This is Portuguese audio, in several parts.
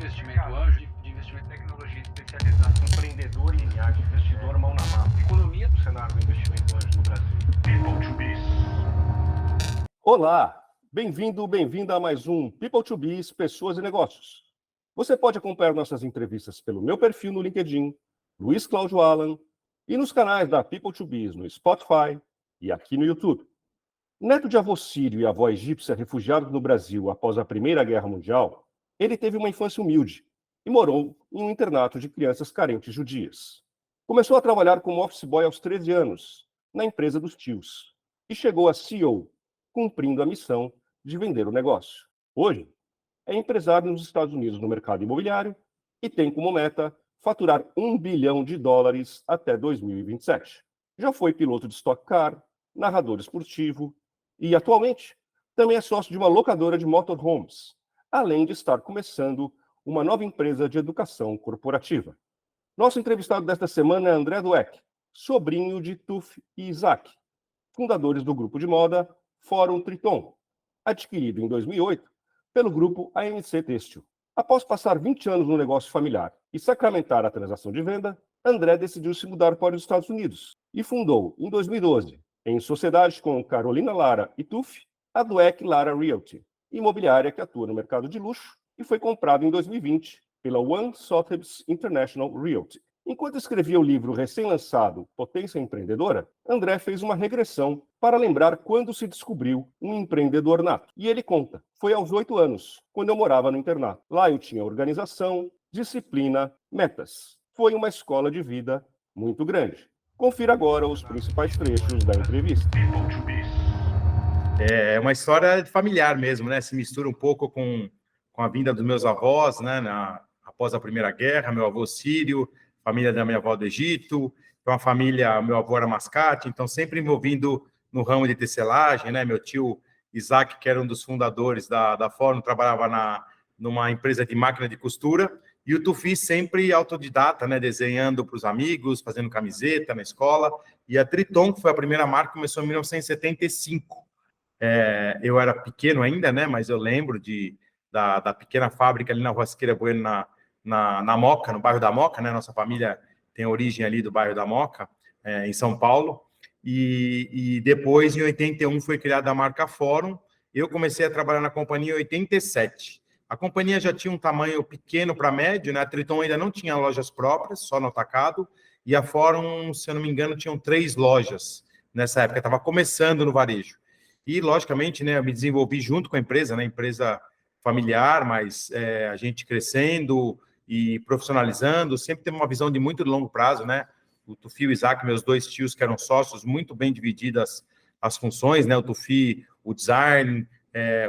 investimento anjo, de investimento em tecnologia especializada, empreendedor linear, investidor mão na massa, economia do cenário do investimento anjo no Brasil. People to Biz. Olá, bem-vindo a mais um People to Biz, Pessoas e Negócios. Você pode acompanhar nossas entrevistas pelo meu perfil no LinkedIn, Luiz Cláudio Alan, e nos canais da People to Biz no Spotify e aqui no YouTube. Neto de avô sírio e avó egípcia refugiados no Brasil após a Primeira Guerra Mundial, ele teve uma infância humilde e morou em um internato de crianças carentes judias. Começou a trabalhar como office boy aos 13 anos, na empresa dos tios, e chegou a CEO, cumprindo a missão de vender o negócio. Hoje, é empresário nos Estados Unidos no mercado imobiliário e tem como meta faturar $1 bilhão até 2027. Já foi piloto de Stock Car, narrador esportivo e, atualmente, também é sócio de uma locadora de motorhomes, além de estar começando uma nova empresa de educação corporativa. Nosso entrevistado desta semana é André Dweck, sobrinho de Tuf e Isaac, fundadores do grupo de moda Fórum Triton, adquirido em 2008 pelo grupo AMC Têxtil. Após passar 20 anos no negócio familiar e sacramentar a transação de venda, André decidiu se mudar para os Estados Unidos e fundou, em 2012, em sociedade com Carolina Lara e Tuf, a Dweck Lara Realty, imobiliária que atua no mercado de luxo e foi comprado em 2020 pela One Sotheby's International Realty. Enquanto escrevia o livro recém-lançado Potência Empreendedora, André fez uma regressão para lembrar quando se descobriu um empreendedor nato. E ele conta, foi aos 8 anos, quando eu morava no internato. Lá eu tinha organização, disciplina, metas. Foi uma escola de vida muito grande. Confira agora os principais trechos da entrevista. É uma história familiar mesmo, né? Se mistura um pouco com a vinda dos meus avós, né? Após a Primeira Guerra, meu avô sírio, família da minha avó do Egito, então a família, meu avô era mascate, então sempre envolvido no ramo de tecelagem, né? Meu tio Isaac, que era um dos fundadores da Fórum, trabalhava numa empresa de máquina de costura, e o Tufi sempre autodidata, né? Desenhando para os amigos, fazendo camiseta na escola, e a Triton, que foi a primeira marca, começou em 1975. Eu era pequeno ainda, né? Mas eu lembro da pequena fábrica ali na Rua Siqueira Bueno, na Moca, no bairro da Moca, né? Nossa família tem origem ali do bairro da Moca, em São Paulo. E depois, em 81, foi criada a marca Fórum. Eu comecei a trabalhar na companhia em 87. A companhia já tinha um tamanho pequeno para médio, né? A Triton ainda não tinha lojas próprias, só no atacado. E a Fórum, se eu não me engano, tinham 3 lojas nessa época. Estava começando no varejo. E, logicamente, né, eu me desenvolvi junto com a empresa, né? Empresa familiar, mas a gente crescendo e profissionalizando, sempre teve uma visão de muito longo prazo, né? O Tufi e o Isaac, meus 2 tios, que eram sócios, muito bem divididas as funções, né? O Tufi, o design,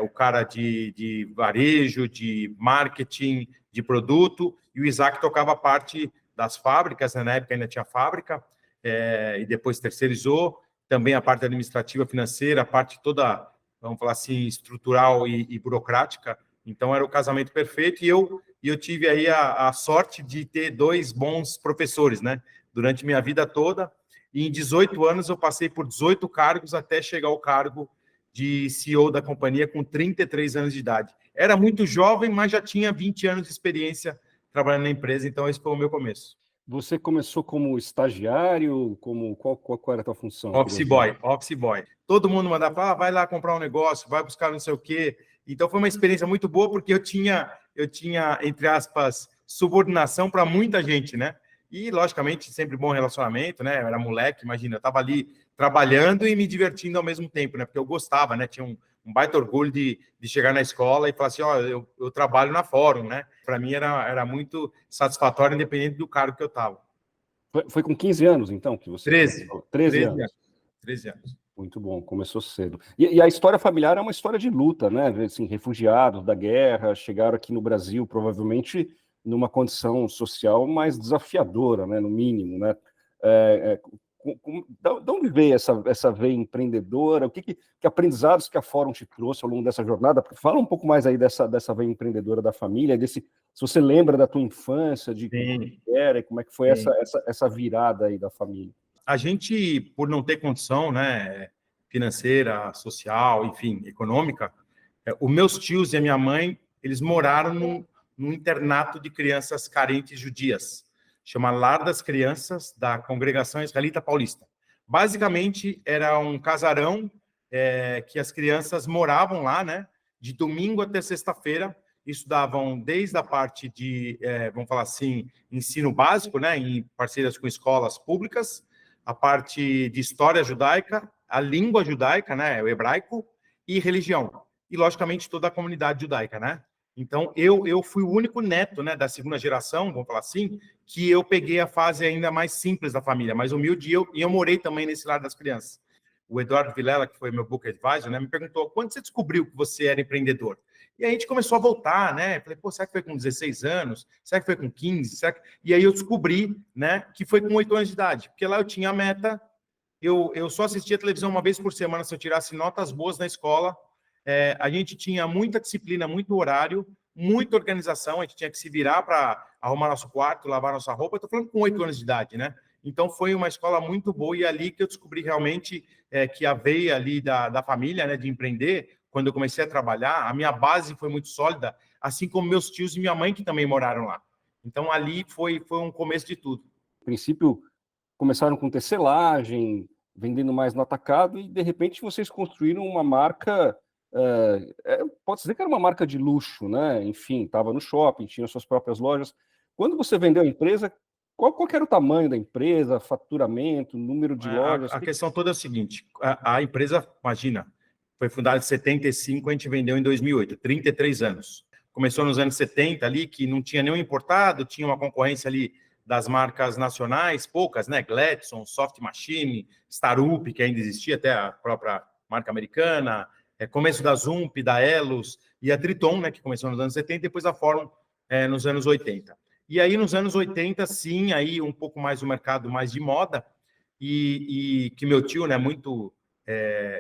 o cara de varejo, de marketing, de produto, e o Isaac tocava a parte das fábricas, né? Na época ainda tinha fábrica, e depois terceirizou, também a parte administrativa, financeira, a parte toda, vamos falar assim, estrutural e burocrática. Então, era o casamento perfeito, e eu tive aí a sorte de ter 2 bons professores, né? Durante minha vida toda, e em 18 anos eu passei por 18 cargos até chegar ao cargo de CEO da companhia com 33 anos de idade. Era muito jovem, mas já tinha 20 anos de experiência trabalhando na empresa, então esse foi o meu começo. Você começou como estagiário? Qual era a tua função? Office boy. Todo mundo mandava, vai lá comprar um negócio, vai buscar não sei o quê. Então, foi uma experiência muito boa, porque eu tinha, entre aspas, subordinação para muita gente, né? E, logicamente, sempre bom relacionamento, né? Eu era moleque, imagina, eu estava ali trabalhando e me divertindo ao mesmo tempo, né? Porque eu gostava, né? Tinha um baita orgulho de chegar na escola e falar assim, eu trabalho na Fórum, né? Para mim era muito satisfatório, independente do cargo que eu estava. Foi com 15 anos, então, que você... 13 anos. 13 anos. Muito bom, começou cedo. E a história familiar é uma história de luta, né? Assim, refugiados da guerra chegaram aqui no Brasil, provavelmente numa condição social mais desafiadora, né? No mínimo, né? De onde veio essa veia empreendedora? Que aprendizados que a Fórum te trouxe ao longo dessa jornada? Fala um pouco mais aí dessa veia empreendedora da família, se você lembra da tua infância, de como era e como é que foi essa virada aí da família. A gente, por não ter condição, né, financeira, social, enfim, econômica, os meus tios e a minha mãe, eles moraram num internato de crianças carentes judias, chama Lar das Crianças da Congregação Israelita Paulista. Basicamente, era um casarão que as crianças moravam lá, né? De domingo até sexta-feira, estudavam desde a parte de, vamos falar assim, ensino básico, né? Em parcerias com escolas públicas, a parte de história judaica, a língua judaica, né? O hebraico, e religião. E, logicamente, toda a comunidade judaica, né? Então, eu fui o único neto, né, da segunda geração, vamos falar assim, que eu peguei a fase ainda mais simples da família, mais humilde, e eu morei também nesse lar das crianças. O Eduardo Vilela, que foi meu book advisor, né, me perguntou, quando você descobriu que você era empreendedor? E aí a gente começou a voltar, né? Falei, pô, será que foi com 16 anos? Será que foi com 15? E aí eu descobri, né, que foi com 8 anos de idade, porque lá eu tinha a meta, eu só assistia televisão uma vez por semana se eu tirasse notas boas na escola. A gente tinha muita disciplina, muito horário, muita organização, a gente tinha que se virar para arrumar nosso quarto, lavar nossa roupa. Estou falando com 8 anos de idade, né? Então, foi uma escola muito boa e ali que eu descobri realmente que a veia ali da família, né, de empreender, quando eu comecei a trabalhar, a minha base foi muito sólida, assim como meus tios e minha mãe, que também moraram lá. Então, ali foi um começo de tudo. No princípio, começaram com tecelagem, vendendo mais no atacado, e de repente vocês construíram uma marca, pode dizer que era uma marca de luxo, né? Enfim, estava no shopping, tinha suas próprias lojas. Quando você vendeu a empresa, qual que era o tamanho da empresa, faturamento, número de lojas? A questão toda é o seguinte, a empresa, imagina, foi fundada em 75, a gente vendeu em 2008, 33 anos. Começou nos anos 70 ali, que não tinha nenhum importado, tinha uma concorrência ali das marcas nacionais, poucas, né? Gladson, Soft Machine, Starup, que ainda existia, até a própria marca americana, começo da Zump, da Elos, e a Triton, né? Que começou nos anos 70, depois a Forum nos anos 80. E aí, nos anos 80, sim, aí um pouco mais o mercado mais de moda, e que meu tio, né, muito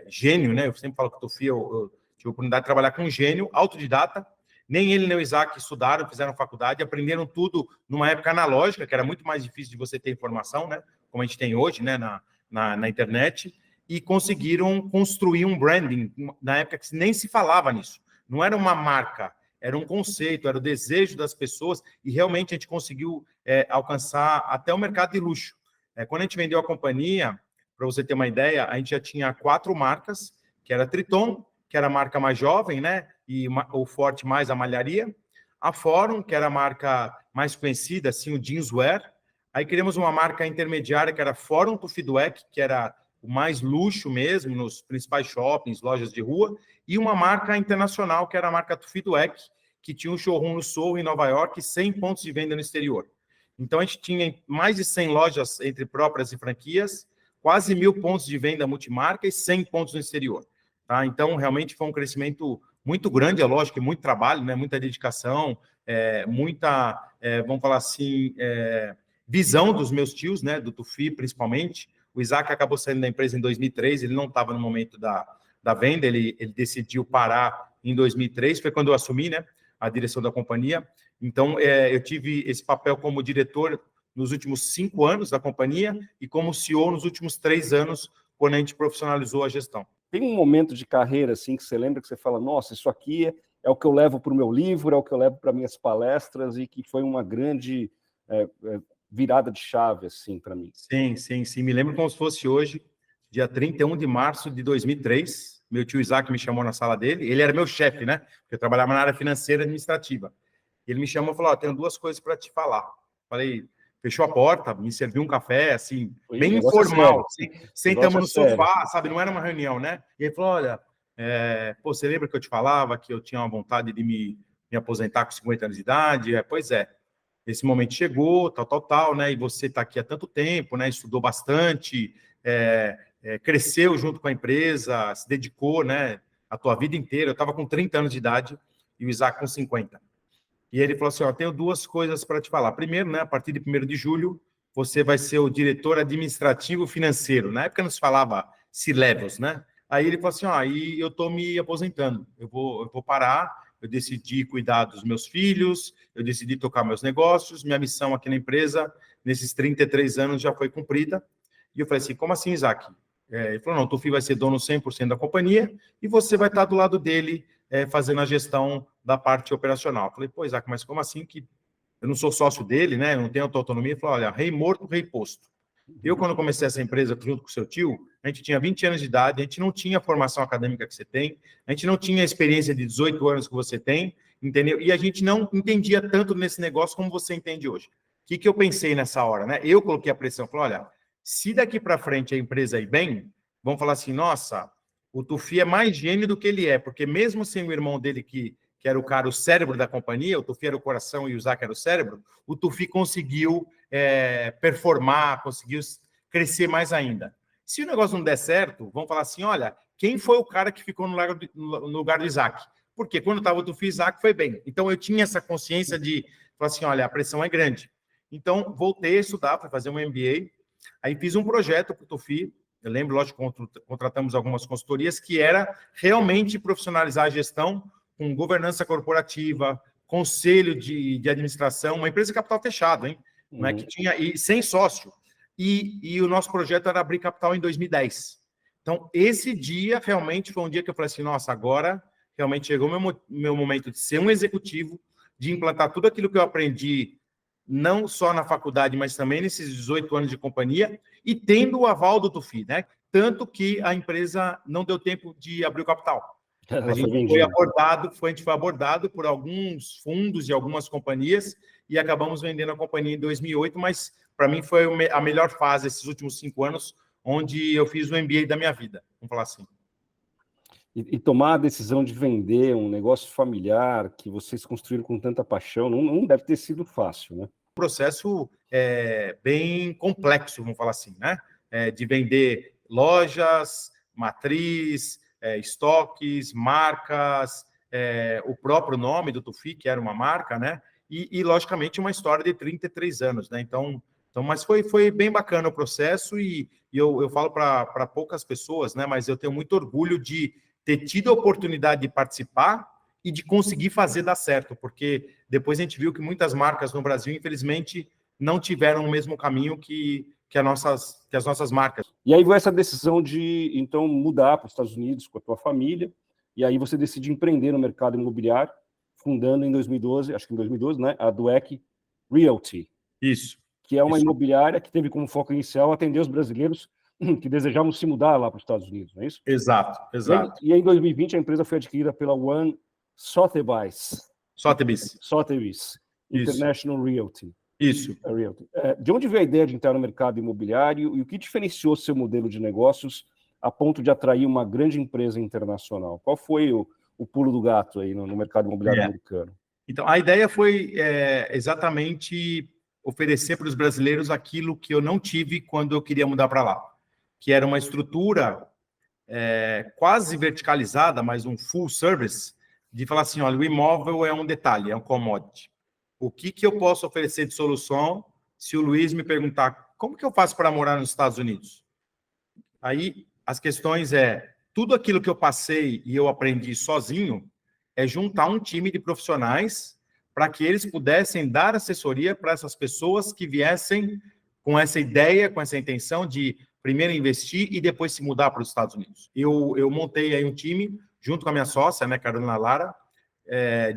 gênio, né? Eu sempre falo que o Tufi, eu tive a oportunidade de trabalhar com um gênio, autodidata. Nem ele nem o Isaac estudaram, fizeram faculdade, aprenderam tudo numa época analógica, que era muito mais difícil de você ter informação, né? Como a gente tem hoje, né? Na internet, e conseguiram construir um branding na época que nem se falava nisso. Não era uma marca, era um conceito, era o desejo das pessoas, e realmente a gente conseguiu alcançar até o mercado de luxo. Quando a gente vendeu a companhia, para você ter uma ideia, a gente já tinha 4 marcas, que era a Triton, que era a marca mais jovem, né? E o forte mais a malharia. A Forum, que era a marca mais conhecida, assim, o jeanswear. Aí criamos uma marca intermediária, que era Forum Tufi Dweck, que era o mais luxo mesmo, nos principais shoppings, lojas de rua. E uma marca internacional, que era a marca Tufi Dweck, que tinha um showroom no Soho, em Nova York, e 100 pontos de venda no exterior. Então, a gente tinha mais de 100 lojas entre próprias e franquias, quase 1.000 pontos de venda multimarca e 100 pontos no exterior. Tá? Então, realmente foi um crescimento muito grande, é lógico, e muito trabalho, né? Muita dedicação, muita, vamos falar assim, visão dos meus tios, né? Do Tufi, principalmente. O Isaac acabou saindo da empresa em 2003, ele não estava no momento da venda, ele decidiu parar em 2003, foi quando eu assumi, né? A direção da companhia. Então, eu tive esse papel como diretor nos últimos 5 anos da companhia e como CEO nos últimos 3 anos, quando a gente profissionalizou a gestão. Tem um momento de carreira assim que você lembra que você fala, nossa, isso aqui é o que eu levo para o meu livro, é o que eu levo para minhas palestras, e que foi uma grande virada de chave assim para mim? Sim. Me lembro como se fosse hoje, dia 31 de março de 2003. Meu tio Isaac me chamou na sala dele. Ele era meu chefe, né? Porque eu trabalhava na área financeira e administrativa. Ele me chamou e falou, tenho 2 coisas para te falar. Falei, fechou a porta, me serviu um café, assim, bem informal. Sentamos no sofá, sabe? Não era uma reunião, né? E ele falou, olha, você lembra que eu te falava que eu tinha uma vontade de me aposentar com 50 anos de idade? Pois é. Esse momento chegou, tal, né? E você está aqui há tanto tempo, né? Estudou bastante, cresceu junto com a empresa, se dedicou, né? A tua vida inteira. Eu estava com 30 anos de idade e o Isaac com 50. E ele falou assim, tenho 2 coisas para te falar. Primeiro, né, a partir de 1º de julho, você vai ser o diretor administrativo financeiro. Na época não se falava C-levels, né? Aí ele falou assim, aí eu estou me aposentando. Eu vou parar, eu decidi cuidar dos meus filhos, eu decidi tocar meus negócios, minha missão aqui na empresa, nesses 33 anos, já foi cumprida. E eu falei assim, como assim, Isaac? Ele falou, não, o Tufi vai ser dono 100% da companhia e você vai estar do lado dele fazendo a gestão da parte operacional. Eu falei, pô, Isaac, mas como assim que eu não sou sócio dele, né? Eu não tenho autonomia? Ele falou, olha, rei morto, rei posto. Eu, quando comecei essa empresa junto com o seu tio, a gente tinha 20 anos de idade, a gente não tinha a formação acadêmica que você tem, a gente não tinha a experiência de 18 anos que você tem, entendeu? E a gente não entendia tanto nesse negócio como você entende hoje. O que eu pensei nessa hora, né? Eu coloquei a pressão, falei, olha, se daqui para frente a empresa ir bem, vão falar assim, nossa, o Tufi é mais gênio do que ele é, porque mesmo sem o irmão dele que era o cara, o cérebro da companhia, o Tufi era o coração e o Isaac era o cérebro, o Tufi conseguiu performar, conseguiu crescer mais ainda. Se o negócio não der certo, vão falar assim, olha, quem foi o cara que ficou no lugar do Isaac? Porque quando estava o Tufi, Isaac foi bem. Então, eu tinha essa consciência de falar assim, olha, a pressão é grande. Então, voltei a estudar para fazer um MBA, aí fiz um projeto para o Tufi, eu lembro, lógico, contratamos algumas consultorias, que era realmente profissionalizar a gestão com governança corporativa, conselho de administração, uma empresa de capital fechado, hein? Não é que tinha, e sem sócio. E o nosso projeto era abrir capital em 2010. Então, esse dia realmente foi um dia que eu falei assim, nossa, agora realmente chegou o meu momento de ser um executivo, de implantar tudo aquilo que eu aprendi, não só na faculdade, mas também nesses 18 anos de companhia, e tendo o aval do Tufi, né? Tanto que a empresa não deu tempo de abrir o capital. A gente foi abordado por alguns fundos e algumas companhias e acabamos vendendo a companhia em 2008, mas para mim foi a melhor fase esses últimos 5 anos, onde eu fiz o MBA da minha vida, vamos falar assim. E tomar a decisão de vender um negócio familiar que vocês construíram com tanta paixão não deve ter sido fácil, né? Um processo bem complexo, vamos falar assim, né? De vender lojas, matriz, estoques, marcas, o próprio nome do Tufi, que era uma marca, né? E logicamente, uma história de 33 anos, né? Então, mas foi bem bacana o processo e eu falo para poucas pessoas, né? Mas eu tenho muito orgulho de ter tido a oportunidade de participar e de conseguir fazer dar certo, porque depois a gente viu que muitas marcas no Brasil, infelizmente, não tiveram o mesmo caminho que as nossas marcas. E aí veio essa decisão de, então, mudar para os Estados Unidos com a tua família, e aí você decide empreender no mercado imobiliário, fundando em 2012, acho que em 2012, né, a Dweck Realty. Isso. Que é uma imobiliária que teve como foco inicial atender os brasileiros que desejavam se mudar lá para os Estados Unidos, não é isso? Exato. E aí, em 2020, a empresa foi adquirida pela One Sotheby's International Realty. Isso. De onde veio a ideia de entrar no mercado imobiliário e o que diferenciou seu modelo de negócios a ponto de atrair uma grande empresa internacional? Qual foi o pulo do gato aí no mercado imobiliário americano? Então, a ideia foi exatamente oferecer para os brasileiros aquilo que eu não tive quando eu queria mudar para lá, que era uma estrutura quase verticalizada, mas um full service, de falar assim, olha, o imóvel é um detalhe, é um commodity. O que eu posso oferecer de solução se o Luiz me perguntar como que eu faço para morar nos Estados Unidos? Aí, as questões tudo aquilo que eu passei e eu aprendi sozinho é juntar um time de profissionais para que eles pudessem dar assessoria para essas pessoas que viessem com essa ideia, com essa intenção de primeiro investir e depois se mudar para os Estados Unidos. Eu montei aí um time, junto com a minha sócia, né, Carolina Lara,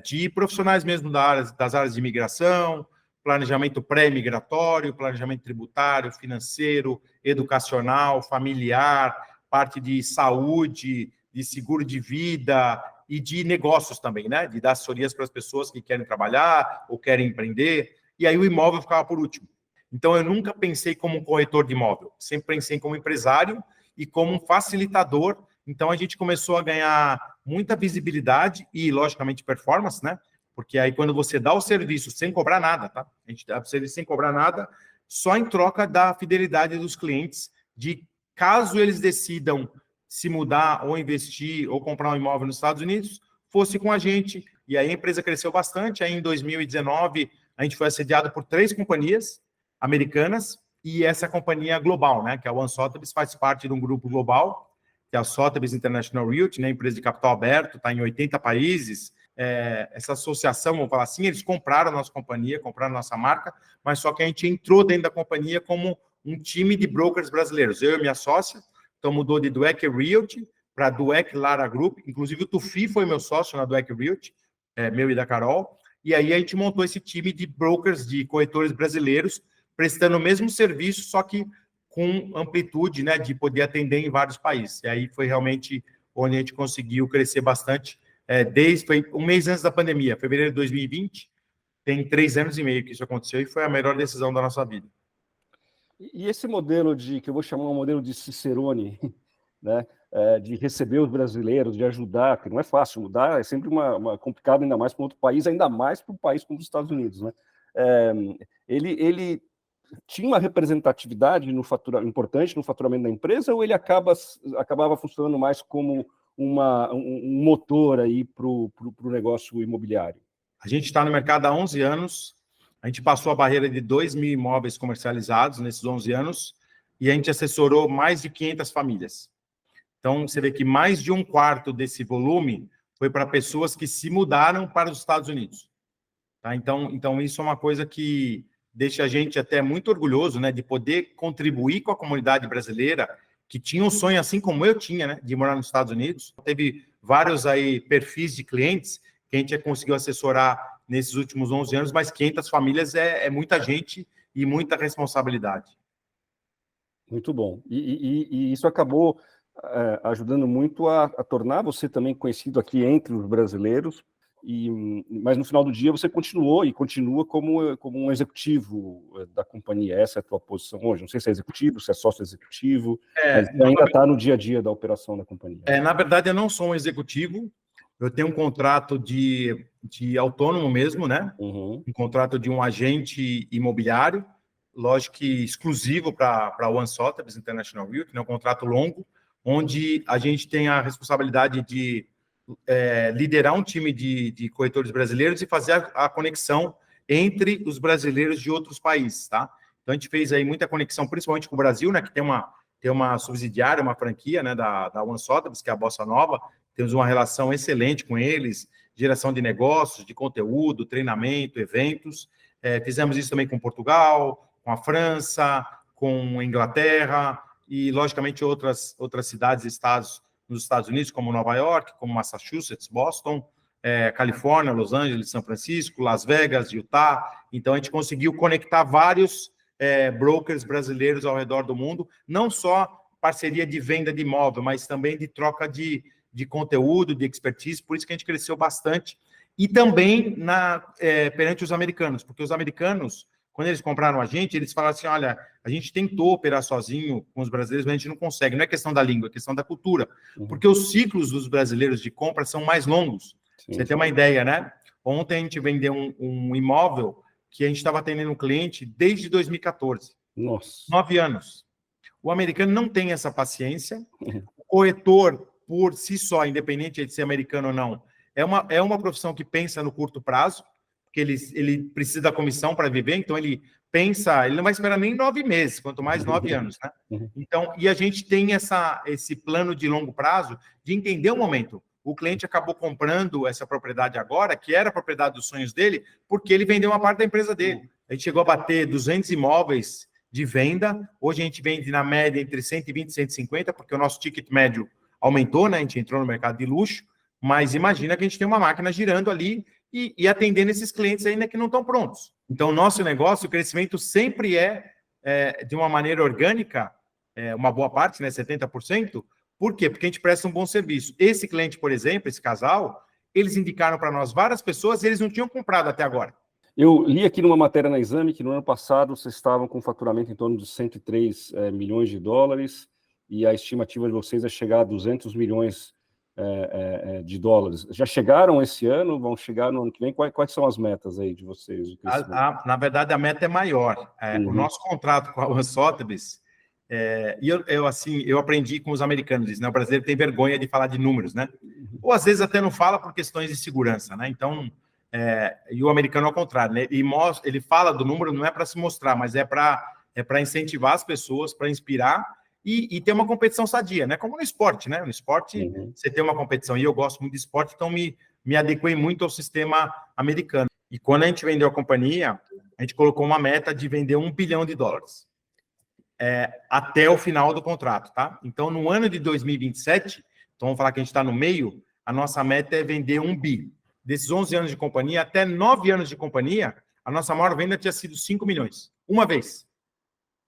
de profissionais mesmo das áreas de imigração, planejamento pré-migratório, planejamento tributário, financeiro, educacional, familiar, parte de saúde, de seguro de vida e de negócios também, né? De dar assessorias para as pessoas que querem trabalhar ou querem empreender. E aí o imóvel ficava por último. Então, eu nunca pensei como um corretor de imóvel. Sempre pensei como empresário e como um facilitador. Então, a gente começou a ganhar muita visibilidade e, logicamente, performance, né? Porque aí, quando você dá o serviço sem cobrar nada, tá? A gente dá o serviço sem cobrar nada, só em troca da fidelidade dos clientes, de caso eles decidam se mudar ou investir ou comprar um imóvel nos Estados Unidos, fosse com a gente. E aí a empresa cresceu bastante. Aí, em 2019, a gente foi assediado por 3 companhias americanas e essa companhia global, né? Que é a One Sotheby's, faz parte de um grupo global, que é a Sotheby's International Realty, né, empresa de capital aberto, está em 80 países. Essa associação, vamos falar assim, eles compraram a nossa companhia, compraram a nossa marca, mas só que a gente entrou dentro da companhia como um time de brokers brasileiros. Eu e minha sócia, então mudou de Dweck Realty para Dweck Lara Group. Inclusive o Tufi foi meu sócio na Dweck Realty, meu e da Carol, e aí a gente montou esse time de brokers, de corretores brasileiros, prestando o mesmo serviço, só que com amplitude, né, de poder atender em vários países. E aí foi realmente onde a gente conseguiu crescer bastante, foi um mês antes da pandemia, fevereiro de 2020, tem 3 anos e meio que isso aconteceu e foi a melhor decisão da nossa vida. E esse modelo que eu vou chamar um modelo de Cicerone, né, de receber os brasileiros, de ajudar, que não é fácil mudar, é sempre uma complicado, ainda mais para outro país, ainda mais para um país como os Estados Unidos, né? Ele tinha uma representatividade importante no faturamento da empresa, ou ele acabava funcionando mais como um motor aí para o negócio imobiliário? A gente está no mercado há 11 anos, a gente passou a barreira de 2.000 imóveis comercializados nesses 11 anos e a gente assessorou mais de 500 famílias. Então, você vê que mais de um quarto desse volume foi para pessoas que se mudaram para os Estados Unidos. Tá? Então, isso é uma coisa que deixa a gente até muito orgulhoso, né, de poder contribuir com a comunidade brasileira que tinha um sonho, assim como eu tinha, né, de morar nos Estados Unidos. Teve vários aí perfis de clientes que a gente conseguiu assessorar nesses últimos 11 anos, mas 500 famílias é muita gente e muita responsabilidade. Muito bom. E isso acabou ajudando muito a tornar você também conhecido aqui entre os brasileiros, mas no final do dia você continuou e continua como um executivo da companhia. Essa é a tua posição hoje? Não sei se é executivo, se é sócio executivo, mas você ainda está no dia a dia da operação da companhia. Na verdade, eu não sou um executivo, eu tenho um contrato de autônomo mesmo, né? Uhum. Um contrato de um agente imobiliário, lógico que exclusivo para a One Sotheby's International Realty, né? Um contrato longo, onde a gente tem a responsabilidade de liderar um time de corretores brasileiros e fazer a conexão entre os brasileiros de outros países, tá? Então, a gente fez aí muita conexão, principalmente com o Brasil, né? Que tem uma subsidiária, uma franquia, né? Da One Sotheby's, que é a Bossa Nova. Temos uma relação excelente com eles, geração de negócios, de conteúdo, treinamento, eventos. Fizemos isso também com Portugal, com a França, com a Inglaterra e, logicamente, outras cidades e estados nos Estados Unidos, como Nova York, como Massachusetts, Boston, Califórnia, Los Angeles, São Francisco, Las Vegas, Utah. Então, a gente conseguiu conectar vários brokers brasileiros ao redor do mundo, não só parceria de venda de imóvel, mas também de troca de conteúdo, de expertise, por isso que a gente cresceu bastante. E também perante os americanos, porque os americanos, quando eles compraram a gente, eles falaram assim, olha, a gente tentou operar sozinho com os brasileiros, mas a gente não consegue. Não é questão da língua, é questão da cultura. Porque os ciclos dos brasileiros de compra são mais longos. Sim. Você tem uma ideia, né? Ontem a gente vendeu um imóvel que a gente estava atendendo um cliente desde 2014. Nossa. 9 anos. O americano não tem essa paciência. O corretor, por si só, independente de ser americano ou não, é uma profissão que pensa no curto prazo, porque ele precisa da comissão para viver, então ele não vai esperar nem 9 meses, quanto mais 9 anos, né? Então, e a gente tem esse plano de longo prazo de entender o momento. O cliente acabou comprando essa propriedade agora, que era a propriedade dos sonhos dele, porque ele vendeu uma parte da empresa dele. A gente chegou a bater 200 imóveis de venda, hoje a gente vende na média entre 120 e 150, porque o nosso ticket médio aumentou, né? A gente entrou no mercado de luxo, mas imagina que a gente tem uma máquina girando ali e atendendo esses clientes ainda que não estão prontos. Então, o nosso negócio, o crescimento sempre de uma maneira orgânica, uma boa parte, né, 70%. Por quê? Porque a gente presta um bom serviço. Esse cliente, por exemplo, esse casal, eles indicaram para nós várias pessoas e eles não tinham comprado até agora. Eu li aqui numa matéria na Exame que no ano passado vocês estavam com faturamento em torno de 103 milhões de dólares e a estimativa de vocês é chegar a 200 milhões de dólares. Já chegaram esse ano? Vão chegar no ano que vem? Quais são as metas aí de vocês? Na verdade, a meta é maior. O nosso contrato com a One Sotheby's, eu aprendi com os americanos, né? O brasileiro tem vergonha de falar de números, né? Ou às vezes até não fala por questões de segurança, né? Então, e o americano ao contrário, né? Ele fala do número não é para se mostrar, mas é para incentivar as pessoas, para inspirar e ter uma competição sadia, né? Como no esporte, né? No esporte, você tem uma competição. E eu gosto muito de esporte, então me adequei muito ao sistema americano. E quando a gente vendeu a companhia, a gente colocou uma meta de vender $1 bilhão até o final do contrato, tá? Então, no ano de 2027, então vamos falar que a gente está no meio, a nossa meta é vender $1 bi. desses 11 anos de companhia, até 9 anos de companhia, a nossa maior venda tinha sido 5 milhões. Uma vez.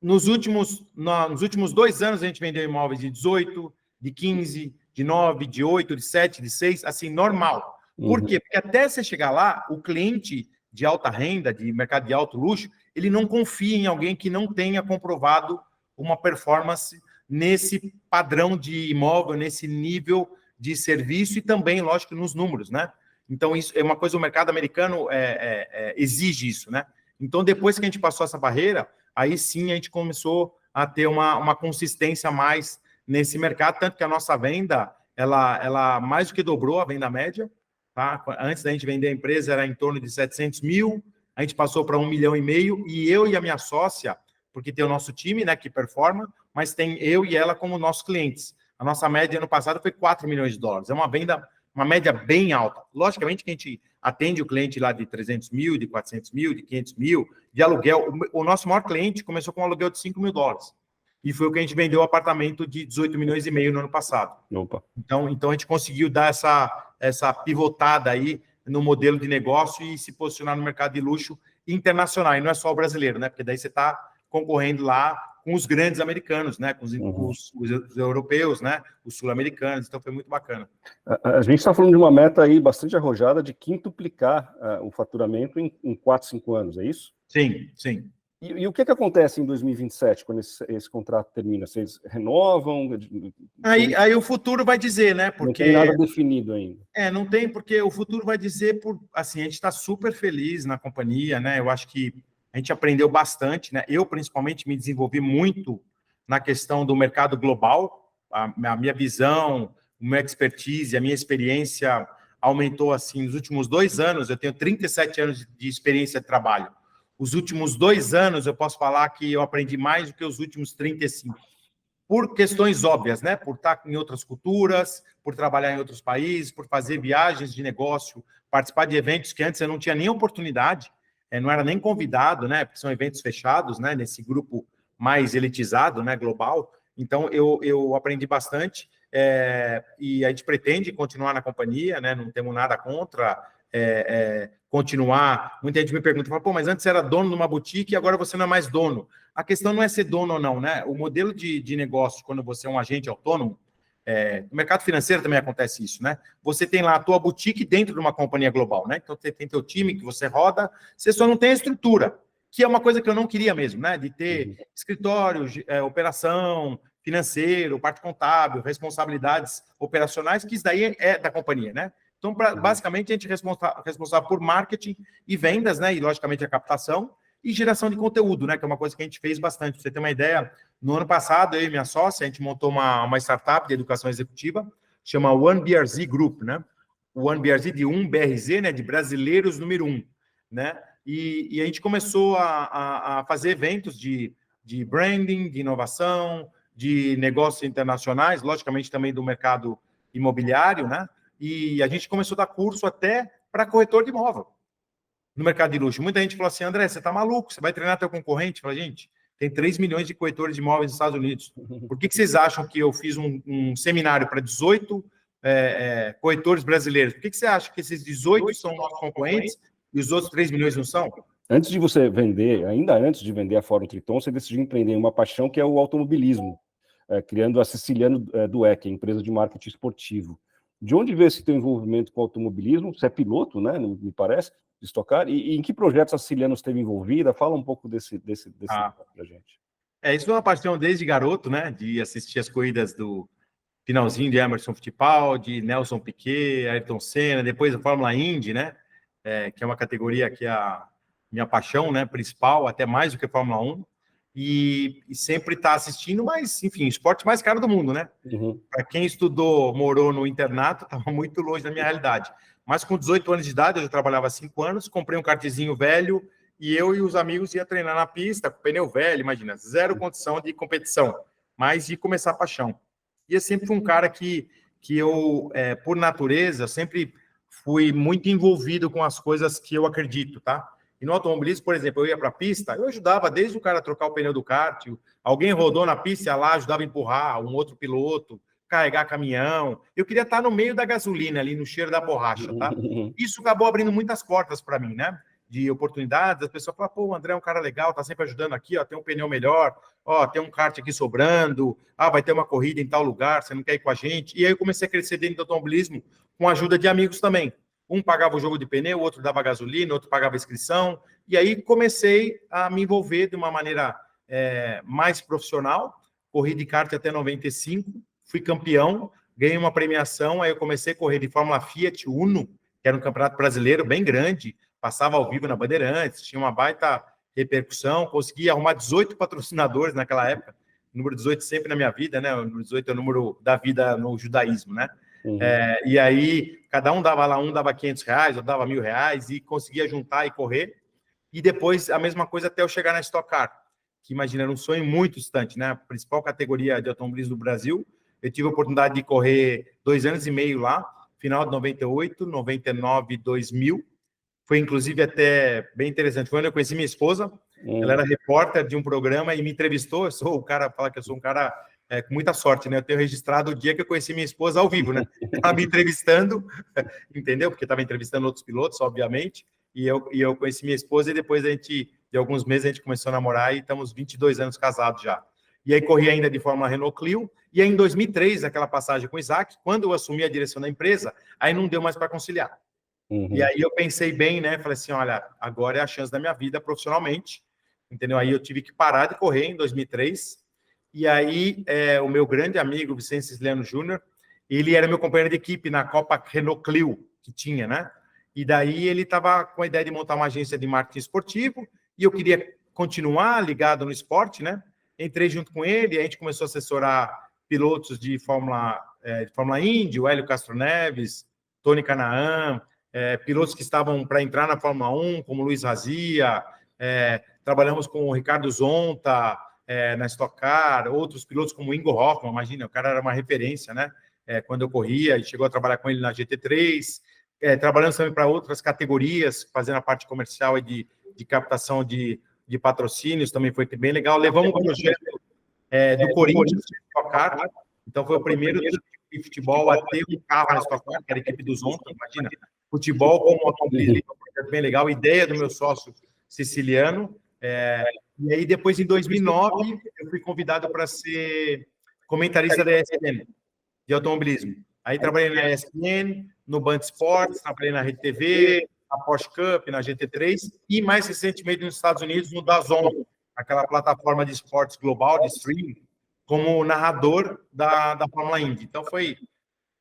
Nos últimos 2 anos, a gente vendeu imóveis de 18, de 15, de 9, de 8, de 7, de 6, assim, normal. Por quê? Porque até você chegar lá, o cliente de alta renda, de mercado de alto luxo, ele não confia em alguém que não tenha comprovado uma performance nesse padrão de imóvel, nesse nível de serviço e também, lógico, nos números, né? Então, isso é uma coisa, o mercado americano exige isso, né? Então, depois que a gente passou essa barreira, aí sim a gente começou a ter uma consistência a mais nesse mercado, tanto que a nossa venda, ela mais do que dobrou a venda média, tá? Antes da gente vender a empresa, era em torno de 700 mil, a gente passou para 1,5 milhão, e eu e a minha sócia, porque tem o nosso time, né, que performa, mas tem eu e ela como nossos clientes. A nossa média ano passado foi 4 milhões de dólares. É uma média bem alta. Logicamente que a gente atende o cliente lá de 300 mil, de 400 mil, de 500 mil, de aluguel. O nosso maior cliente começou com um aluguel de 5 mil dólares. E foi o que a gente vendeu o apartamento de 18 milhões e meio no ano passado. Opa. Então a gente conseguiu dar essa pivotada aí no modelo de negócio e se posicionar no mercado de luxo internacional. E não é só o brasileiro, né? Porque daí você está concorrendo lá com os grandes americanos, né? Com os europeus, né? Os sul-americanos. Então foi muito bacana. A gente está falando de uma meta aí bastante arrojada de quintuplicar o faturamento em 4, 5 anos, é isso? Sim, sim. E o que acontece em 2027, quando esse contrato termina? Vocês renovam? Aí o futuro vai dizer, né? Porque não tem nada definido ainda. Não tem, porque o futuro vai dizer, assim, a gente está super feliz na companhia, né? Eu acho que a gente aprendeu bastante, né? Eu, principalmente, me desenvolvi muito na questão do mercado global. A minha visão, o meu expertise, a minha experiência aumentou, assim, nos últimos 2 anos. Eu tenho 37 anos de experiência de trabalho. Os últimos 2 anos, eu posso falar que eu aprendi mais do que os últimos 35. Por questões óbvias, né? Por estar em outras culturas, por trabalhar em outros países, por fazer viagens de negócio, participar de eventos que antes eu não tinha nem oportunidade, não era nem convidado, né? Porque são eventos fechados, né? Nesse grupo mais elitizado, né? Global. Então, eu aprendi bastante e a gente pretende continuar na companhia, né? Não temos nada contra continuar. Muita gente me pergunta, fala, pô, mas antes era dono de uma boutique e agora você não é mais dono. A questão não é ser dono ou não, né? O modelo de negócio, quando você é um agente autônomo, no mercado financeiro também acontece isso, né? Você tem lá a tua boutique dentro de uma companhia global, né? Então, você tem teu time que você roda, você só não tem a estrutura, que é uma coisa que eu não queria mesmo, né? De ter escritório, operação, financeiro, parte contábil, responsabilidades operacionais, que isso daí é da companhia, né? Então, basicamente, a gente é responsável por marketing e vendas, né? E, logicamente, a captação e geração de conteúdo, né? Que é uma coisa que a gente fez bastante. Pra você ter uma ideia, no ano passado, eu e minha sócia, a gente montou uma startup de educação executiva, chama OneBRZ Group, né? O OneBRZ de 1BRZ, né? De brasileiros número 1, né? E a gente começou a fazer eventos de branding, de inovação, de negócios internacionais, logicamente também do mercado imobiliário, né? E a gente começou a dar curso até para corretor de imóvel no mercado de luxo. Muita gente falou assim, André, você está maluco, você vai treinar teu concorrente? Eu falei, gente, tem 3 milhões de corretores de imóveis nos Estados Unidos. Por que vocês acham que eu fiz um seminário para 18 corretores brasileiros? Por que você acha que esses 18 são nossos concorrentes e os outros 3 milhões não são? Antes de você vender, ainda antes de vender a Fórum Triton, você decidiu empreender em uma paixão que é o automobilismo, criando a Siciliano Dweck, a empresa de marketing esportivo. De onde veio esse teu envolvimento com o automobilismo? Você é piloto, né? Me parece, de estocar. E em que projetos a Siciliano esteve envolvida? Fala um pouco desse pra gente. Isso foi uma paixão desde garoto, né? De assistir as corridas do finalzinho de Emerson Fittipaldi, Nelson Piquet, Ayrton Senna, depois a Fórmula Indy, né? Que é uma categoria que é a minha paixão, né? Principal, até mais do que a Fórmula 1. E sempre está assistindo, mas, enfim, esporte mais caro do mundo, né? Para quem estudou, morou no internato, estava muito longe da minha realidade. Mas com 18 anos de idade, eu já trabalhava há 5 anos, comprei um kartzinho velho e eu e os amigos ia treinar na pista, com pneu velho, imagina, zero condição de competição, mas de começar a paixão. E eu sempre fui um cara que eu, por natureza, sempre fui muito envolvido com as coisas que eu acredito, tá? E no automobilismo, por exemplo, eu ia para a pista, eu ajudava desde o cara trocar o pneu do kart, alguém rodou na pista, ia lá, ajudava a empurrar, um outro piloto, carregar caminhão. Eu queria estar no meio da gasolina, ali no cheiro da borracha, tá? Isso acabou abrindo muitas portas para mim, né? De oportunidades. As pessoas falam, pô, o André é um cara legal, tá sempre ajudando aqui, ó, tem um pneu melhor, ó, tem um kart aqui sobrando, vai ter uma corrida em tal lugar, você não quer ir com a gente? E aí eu comecei a crescer dentro do automobilismo com a ajuda de amigos também. Um pagava o jogo de pneu, o outro dava gasolina, o outro pagava inscrição. E aí comecei a me envolver de uma maneira mais profissional. Corri de kart até 95, fui campeão, ganhei uma premiação, aí eu comecei a correr de Fórmula Fiat Uno, que era um campeonato brasileiro bem grande, passava ao vivo na Bandeirantes, tinha uma baita repercussão, consegui arrumar 18 patrocinadores naquela época, número 18 sempre na minha vida, né? O número 18 é o número da vida no judaísmo, né? E aí, cada um dava lá, um dava R$500, outro dava R$1.000, e conseguia juntar e correr. E depois, a mesma coisa até eu chegar na Stock Car, que, imagina, era um sonho muito distante, né? A principal categoria de automobilismo do Brasil. Eu tive a oportunidade de correr 2 anos e meio lá, final de 98, 99, 2000. Foi, inclusive, até bem interessante. Foi onde eu conheci minha esposa. Ela era repórter de um programa e me entrevistou. Eu sou o cara, fala que eu sou um cara com muita sorte, né? Eu tenho registrado o dia que eu conheci minha esposa ao vivo, né? Estava me entrevistando, entendeu? Porque estava entrevistando outros pilotos, obviamente. E eu conheci minha esposa e depois de alguns meses, a gente começou a namorar e estamos 22 anos casados já. E aí corri ainda de Fórmula Renault Clio. E aí em 2003, aquela passagem com o Isaac, quando eu assumi a direção da empresa, aí não deu mais para conciliar. E aí eu pensei bem, né? Falei assim, olha, agora é a chance da minha vida profissionalmente, entendeu? Aí eu tive que parar de correr em 2003. E aí o meu grande amigo, Vicente Cisliano Júnior, ele era meu companheiro de equipe na Copa Renault Clio, que tinha, né? E daí ele estava com a ideia de montar uma agência de marketing esportivo e eu queria continuar ligado no esporte, né? Entrei junto com ele, a gente começou a assessorar pilotos de Fórmula Indy, o Hélio Castro Neves, Tony Canaan, pilotos que estavam para entrar na Fórmula 1, como Luiz Razia, trabalhamos com o Ricardo Zonta na Stock Car, outros pilotos como o Ingo Hoffmann, imagina, o cara era uma referência, né? Quando eu corria, e chegou a trabalhar com ele na GT3, trabalhando também para outras categorias, fazendo a parte comercial e de captação de patrocínios, também foi bem legal. Levamos um projeto do Corinthians, Stock Car, então foi o primeiro de futebol a ter um carro na Stock Car, que era a equipe dos Zonta, imagina, futebol como automobilismo, um projeto bem legal, ideia do meu sócio siciliano. E aí depois, em 2009, eu fui convidado para ser comentarista da ESPN, de automobilismo. Aí trabalhei na ESPN, no Band Esportes, trabalhei na Rede TV, na Porsche Cup, na GT3 e, mais recentemente, nos Estados Unidos, no DAZN, aquela plataforma de esportes global, de streaming, como narrador da Fórmula Indy. Então, foi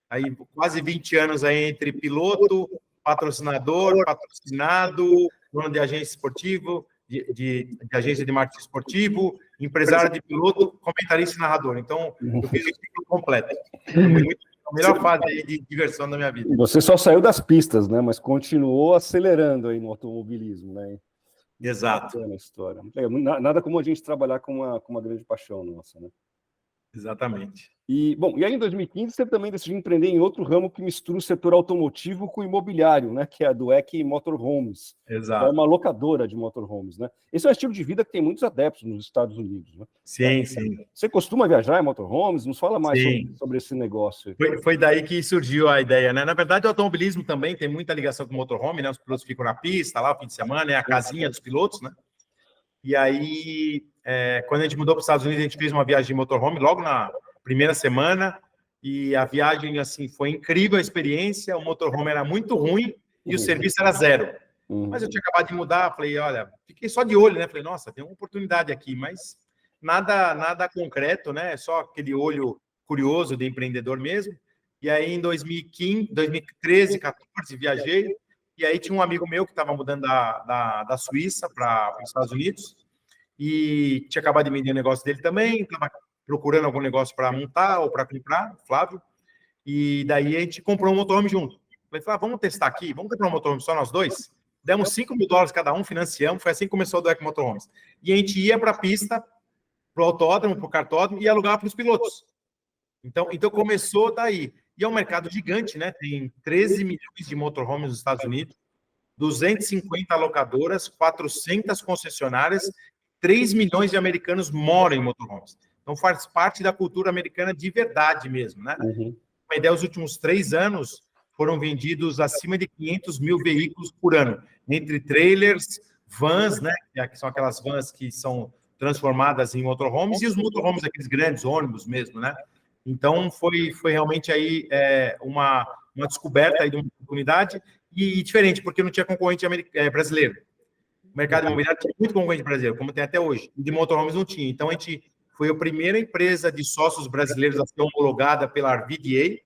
aí quase 20 anos aí entre piloto, patrocinador, patrocinado, dono de agência esportiva, de agência de marketing esportivo, empresário de piloto, comentarista e narrador. Então, eu fiz o ciclo completo. Foi a melhor fase de diversão da minha vida. Você só saiu das pistas, né? Mas continuou acelerando aí no automobilismo, né? Exato. Na história. Nada como a gente trabalhar com uma grande paixão nossa, né? Exatamente. E aí em 2015 você também decidiu empreender em outro ramo que mistura o setor automotivo com o imobiliário, né? Que é a do EC Motorhomes. Exato. É uma locadora de motorhomes, né? Esse é um estilo de vida que tem muitos adeptos nos Estados Unidos, né? Sim, sim. Você costuma viajar em motorhomes? Nos fala mais sobre esse negócio. Foi daí que surgiu a ideia, né? Na verdade, o automobilismo também tem muita ligação com o motorhome, né? Os pilotos ficam na pista lá, fim de semana, é a casinha dos pilotos, né? E aí, quando a gente mudou para os Estados Unidos, a gente fez uma viagem de motorhome logo na primeira semana, e a viagem, assim, foi incrível a experiência, o motorhome era muito ruim e o serviço era zero. Mas eu tinha acabado de mudar, falei, olha, fiquei só de olho, né? Falei, nossa, tem uma oportunidade aqui, mas nada concreto, né? Só aquele olho curioso de empreendedor mesmo. E aí, em 2015, 2013, 2014, viajei, e aí tinha um amigo meu que estava mudando da Suíça para os Estados Unidos, e tinha acabado de vender o negócio dele também, estava procurando algum negócio para montar ou para comprar, Flávio, e daí a gente comprou um motorhome junto. Falei, vamos testar aqui, vamos comprar um motorhome só nós dois? Demos $5.000 cada um, financiamos, foi assim que começou o EC Motorhomes. E a gente ia para a pista, para o autódromo, para o cartódromo, e alugava para os pilotos. Então começou daí. E é um mercado gigante, né? Tem 13 milhões de motorhomes nos Estados Unidos, 250 locadoras, 400 concessionárias, 3 milhões de americanos moram em motorhomes. Então, faz parte da cultura americana de verdade mesmo, né? Uhum. Uma ideia, os últimos 3 anos foram vendidos acima de 500 mil veículos por ano, entre trailers, vans, né? Que são aquelas vans que são transformadas em motorhomes, e os motorhomes, aqueles grandes ônibus mesmo, né? Então, foi realmente aí uma descoberta aí de uma oportunidade e diferente, porque não tinha concorrente brasileiro. O mercado imobiliário tinha muito concorrente brasileiro, como tem até hoje. E de motorhomes não tinha. Então, a gente foi a primeira empresa de sócios brasileiros a ser homologada pela RVDA,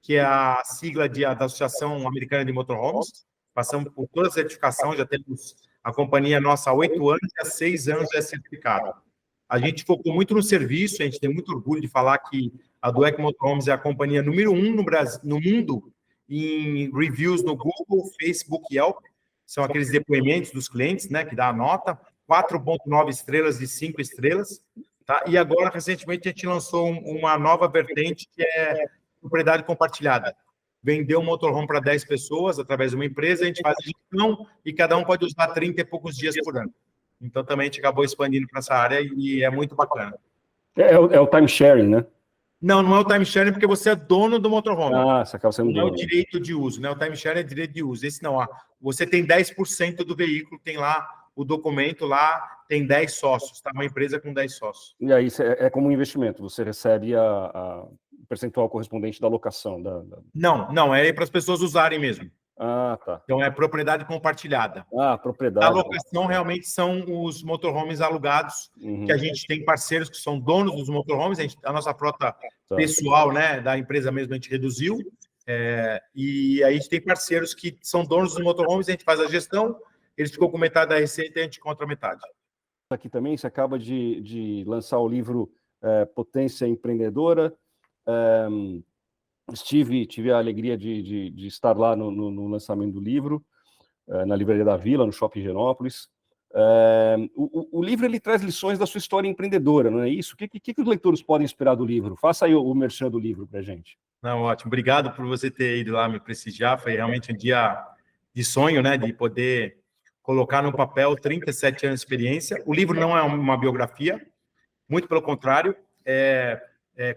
que é a sigla da Associação Americana de Motorhomes. Passamos por toda a certificação, já temos a companhia nossa há 8 anos e há 6 anos é certificada. A gente focou muito no serviço, a gente tem muito orgulho de falar que a Dweck Motorhomes é a companhia número 1 no Brasil, no mundo em reviews no Google, Facebook e Yelp. São aqueles depoimentos dos clientes, né, que dá a nota, 4,9 estrelas de 5 estrelas. Tá? E agora, recentemente, a gente lançou uma nova vertente, que é propriedade compartilhada. Vendeu um motorhome para 10 pessoas através de uma empresa, a gente faz a gestão e cada um pode usar 30 e poucos dias por ano. Então, também a gente acabou expandindo para essa área e é muito bacana. É o time sharing, né? Não é o time sharing, porque você é dono do motorhome. Você acaba sendo não é o dono. direito de uso, né? O time sharing é direito de uso. Esse não. Você tem 10% do veículo, tem lá o documento, lá tem 10 sócios, tá? Uma empresa com 10 sócios. E aí é como um investimento, você recebe o percentual correspondente da locação. Não, é para as pessoas usarem mesmo. Tá. Então, é propriedade compartilhada. Propriedade. A locação realmente são os motorhomes alugados, que a gente tem parceiros que são donos dos motorhomes, a nossa frota pessoal, né, da empresa mesmo, a gente reduziu, e aí a gente tem parceiros que são donos dos motorhomes, a gente faz a gestão, eles ficam com metade da receita e a gente contra metade. Aqui também, você acaba de lançar o livro Potência Empreendedora. Tive a alegria de estar lá no lançamento do livro, na Livraria da Vila, no Shopping Higienópolis. O livro ele traz lições da sua história empreendedora, não é isso? O que os leitores podem esperar do livro? Faça aí o merchan do livro para a gente. Não, ótimo. Obrigado por você ter ido lá me prestigiar. Foi realmente um dia de sonho, né? De poder colocar no papel 37 anos de experiência. O livro não é uma biografia, muito pelo contrário,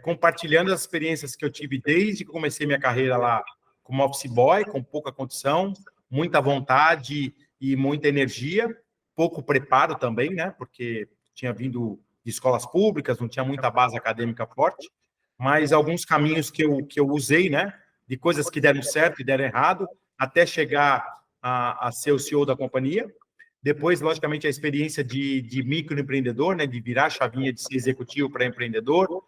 compartilhando as experiências que eu tive desde que comecei minha carreira lá como office boy, com pouca condição, muita vontade e muita energia, pouco preparo também, né? Porque tinha vindo de escolas públicas, não tinha muita base acadêmica forte, mas alguns caminhos que eu usei, né? De coisas que deram certo e deram errado, até chegar a ser o CEO da companhia. Depois, logicamente, a experiência de microempreendedor, né? De virar a chavinha de ser executivo para empreendedor.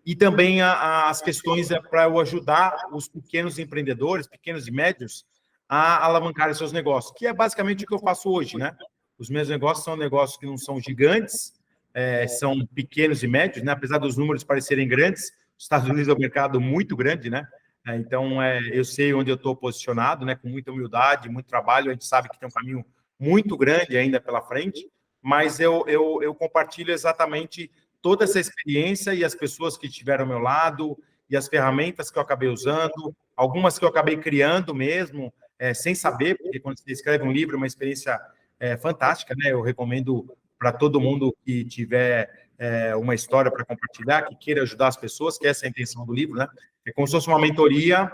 E também as questões para eu ajudar os pequenos empreendedores, pequenos e médios, a alavancar seus negócios, que é basicamente o que eu faço hoje, né? Os meus negócios são negócios que não são gigantes, são pequenos e médios, né? Apesar dos números parecerem grandes, os Estados Unidos é um mercado muito grande, né? Então, eu sei onde eu estou posicionado, né? Com muita humildade, muito trabalho, a gente sabe que tem um caminho muito grande ainda pela frente, mas eu compartilho exatamente toda essa experiência e as pessoas que estiveram ao meu lado e as ferramentas que eu acabei usando, algumas que eu acabei criando mesmo, sem saber, porque quando você escreve um livro é uma experiência fantástica, né? Eu recomendo para todo mundo que tiver uma história para compartilhar, que queira ajudar as pessoas, que essa é a intenção do livro, né? É como se fosse uma mentoria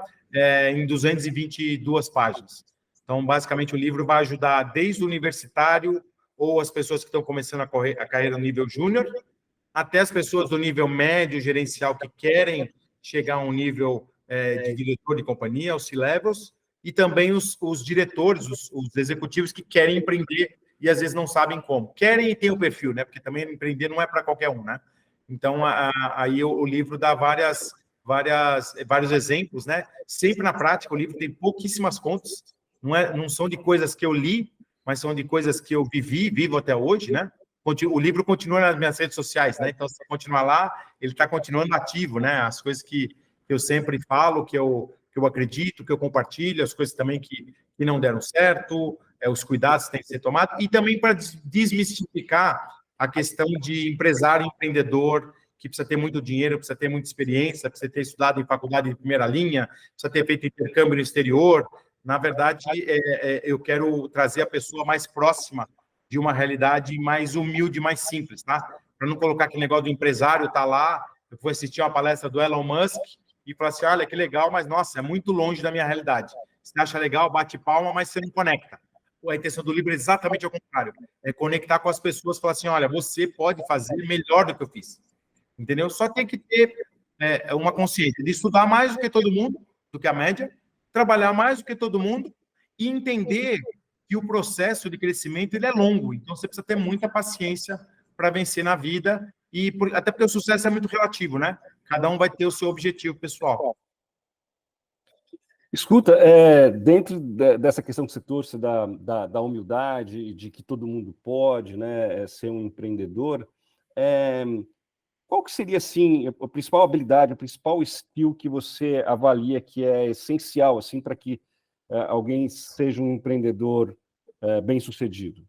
em 222 páginas. Então, basicamente, o livro vai ajudar desde o universitário ou as pessoas que estão começando a carreira no nível júnior, até as pessoas do nível médio, gerencial, que querem chegar a um nível de diretor de companhia, os C-levels, e também os diretores, os executivos que querem empreender e às vezes não sabem como. Querem e têm o perfil, né? Porque também empreender não é para qualquer um, né? Então, aí o livro dá vários exemplos, né? Sempre na prática, o livro tem pouquíssimas contas, não são de coisas que eu li, mas são de coisas que eu vivo até hoje, né? O livro continua nas minhas redes sociais, né? Então, se você continuar lá, ele está continuando ativo, né? As coisas que eu sempre falo, que eu acredito, que eu compartilho, as coisas também que não deram certo, os cuidados que têm que ser tomados, e também para desmistificar a questão de empresário empreendedor, que precisa ter muito dinheiro, precisa ter muita experiência, precisa ter estudado em faculdade de primeira linha, precisa ter feito intercâmbio no exterior. Na verdade, eu quero trazer a pessoa mais próxima de uma realidade mais humilde, mais simples, tá? para não colocar aquele negócio do empresário tá lá, eu fui assistir uma palestra do Elon Musk e falar assim, olha, que legal, mas, nossa, é muito longe da minha realidade. Você acha legal, bate palma, mas você não conecta. A intenção do livro é exatamente ao contrário. É conectar com as pessoas e falar assim, olha, você pode fazer melhor do que eu fiz. Entendeu? Só tem que ter uma consciência de estudar mais do que todo mundo, do que a média, trabalhar mais do que todo mundo e entender que o processo de crescimento ele é longo. Então, você precisa ter muita paciência para vencer na vida, até porque o sucesso é muito relativo, né? Cada um vai ter o seu objetivo pessoal. Escuta, dentro dessa questão que você trouxe da humildade, de que todo mundo pode, né, ser um empreendedor, qual que seria, assim, a principal habilidade, a principal skill que você avalia que é essencial, assim, para que alguém seja um empreendedor bem-sucedido?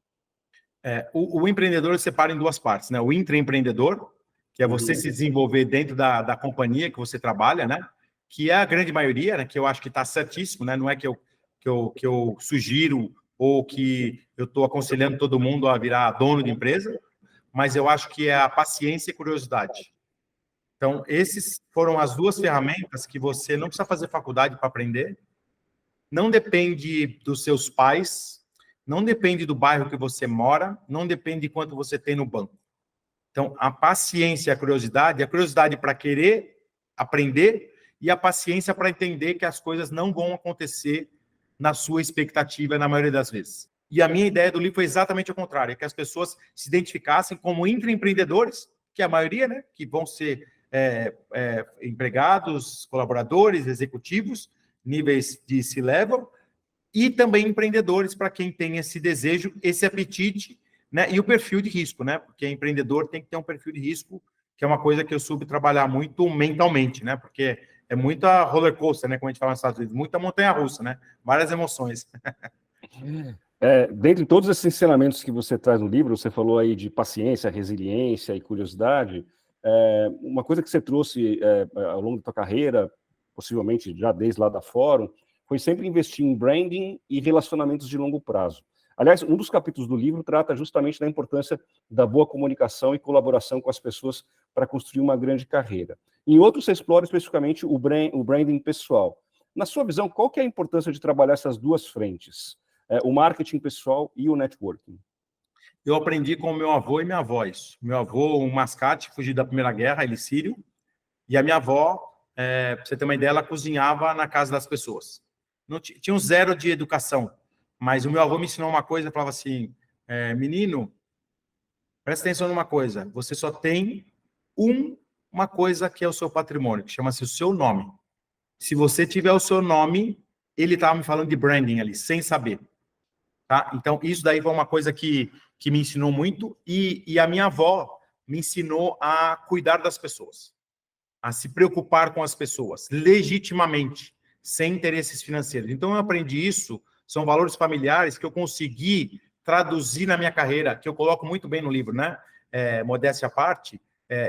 O empreendedor se separa em duas partes, né? O intraempreendedor, que é você se desenvolver dentro da companhia que você trabalha, né? Que é a grande maioria, né? Que eu acho que está certíssimo, né? Não é que eu sugiro ou que eu estou aconselhando todo mundo a virar dono de empresa, mas eu acho que é a paciência e curiosidade. Então, esses foram as duas ferramentas que você não precisa fazer faculdade para aprender, não depende dos seus pais, não depende do bairro que você mora, não depende de quanto você tem no banco. Então, a paciência e a curiosidade para querer aprender e a paciência para entender que as coisas não vão acontecer na sua expectativa na maioria das vezes. E a minha ideia do livro foi exatamente o contrário, que as pessoas se identificassem como intraempreendedores, que é a maioria, né, que vão ser empregados, colaboradores, executivos, níveis de C-level, e também empreendedores para quem tem esse desejo, esse apetite, né, e o perfil de risco, né, porque empreendedor tem que ter um perfil de risco, que é uma coisa que eu soube trabalhar muito mentalmente, né, porque é muita roller coaster, né, como a gente fala nos Estados Unidos, muita montanha-russa, né, várias emoções. Dentre todos esses ensinamentos que você traz no livro, você falou aí de paciência, resiliência e curiosidade. Uma coisa que você trouxe ao longo da sua carreira, possivelmente já desde lá da Fórum, foi sempre investir em branding e relacionamentos de longo prazo. Aliás, um dos capítulos do livro trata justamente da importância da boa comunicação e colaboração com as pessoas para construir uma grande carreira. Em outros, você explora especificamente o branding pessoal. Na sua visão, qual que é a importância de trabalhar essas duas frentes? O marketing pessoal e o networking? Eu aprendi com o meu avô e minha avó isso. Meu avô, um mascate, fugiu da Primeira Guerra, ele sírio, e a minha avó, para você ter uma ideia, ela cozinhava na casa das pessoas. Não tinha um zero de educação, mas o meu avô me ensinou uma coisa, falava assim, menino, presta atenção numa coisa, você só tem uma coisa que é o seu patrimônio, que chama-se o seu nome. Se você tiver o seu nome, ele estava me falando de branding ali, sem saber. Tá? Então, isso daí foi uma coisa que me ensinou muito, e a minha avó me ensinou a cuidar das pessoas, a se preocupar com as pessoas, legitimamente, sem interesses financeiros. Então, eu aprendi isso, são valores familiares que eu consegui traduzir na minha carreira, que eu coloco muito bem no livro, né? Modéstia à parte,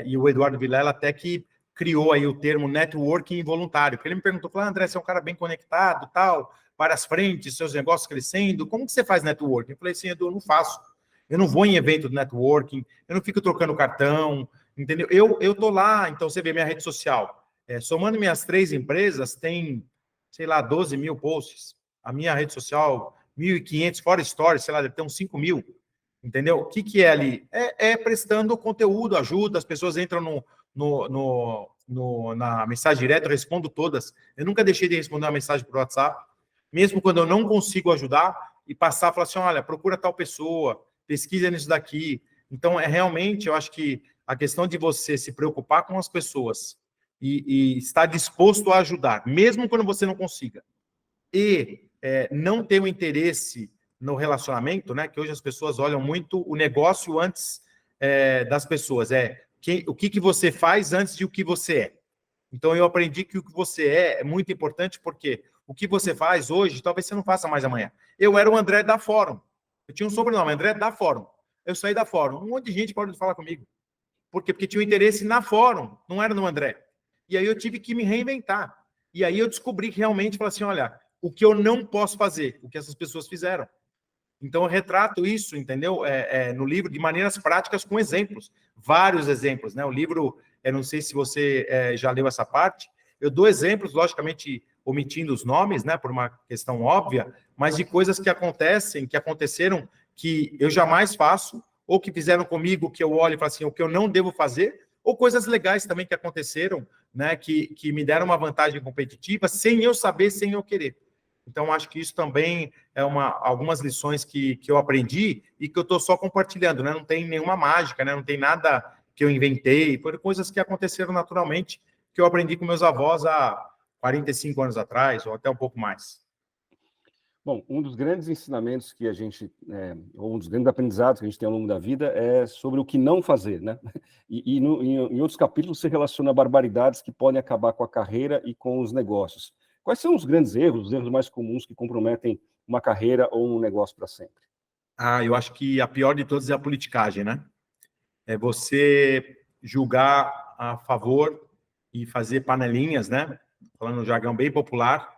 e o Eduardo Vilela até que criou aí o termo networking voluntário, porque ele me perguntou, André, você é um cara bem conectado, tal, várias frentes, seus negócios crescendo, como que você faz networking? Eu falei assim, Edu, eu não faço. Eu não vou em evento de networking, eu não fico trocando cartão, entendeu? Eu tô lá, então você vê minha rede social. Somando minhas 3 empresas, tem, sei lá, 12 mil posts. A minha rede social, 1.500, fora stories, sei lá, deve ter uns 5 mil. Entendeu? O que é ali? Prestando conteúdo, ajuda, as pessoas entram na mensagem direta, eu respondo todas. Eu nunca deixei de responder uma mensagem por WhatsApp, mesmo quando eu não consigo ajudar, e passar, falar assim, olha, procura tal pessoa, pesquisa nisso daqui. Então, realmente, eu acho que a questão de você se preocupar com as pessoas e estar disposto a ajudar, mesmo quando você não consiga, e não ter o interesse no relacionamento, né? Que hoje as pessoas olham muito o negócio antes das pessoas. O que você faz antes de o que você é. Então, eu aprendi que o que você é muito importante, porque o que você faz hoje, talvez você não faça mais amanhã. Eu era o André da Fórum. Eu tinha um sobrenome, André da Fórum. Eu saí da Fórum. Um monte de gente pode falar comigo. Por quê? Porque tinha um interesse na Fórum, não era no André. E aí eu tive que me reinventar. E aí eu descobri que realmente, falei assim, olha, o que eu não posso fazer, o que essas pessoas fizeram. Então, eu retrato isso, entendeu? No livro, de maneiras práticas, com exemplos. Vários exemplos, né? O livro, eu não sei se você já leu essa parte, eu dou exemplos, logicamente, omitindo os nomes, né? Por uma questão óbvia, mas de coisas que acontecem, que aconteceram, que eu jamais faço, ou que fizeram comigo, que eu olho e falo assim, o que eu não devo fazer, ou coisas legais também que aconteceram, né? Que me deram uma vantagem competitiva, sem eu saber, sem eu querer. Então, acho que isso também é algumas lições que eu aprendi e que eu estou só compartilhando, né? Não tem nenhuma mágica, né? Não tem nada que eu inventei, foram coisas que aconteceram naturalmente, que eu aprendi com meus avós há 45 anos atrás, ou até um pouco mais. Bom, um dos grandes ensinamentos que a gente, ou um dos grandes aprendizados que a gente tem ao longo da vida é sobre o que não fazer, né? Em outros capítulos você relaciona barbaridades que podem acabar com a carreira e com os negócios. Quais são os grandes erros, os erros mais comuns que comprometem uma carreira ou um negócio para sempre? Eu acho que a pior de todas é a politicagem, né? É você julgar a favor e fazer panelinhas, né? Falando um jargão bem popular,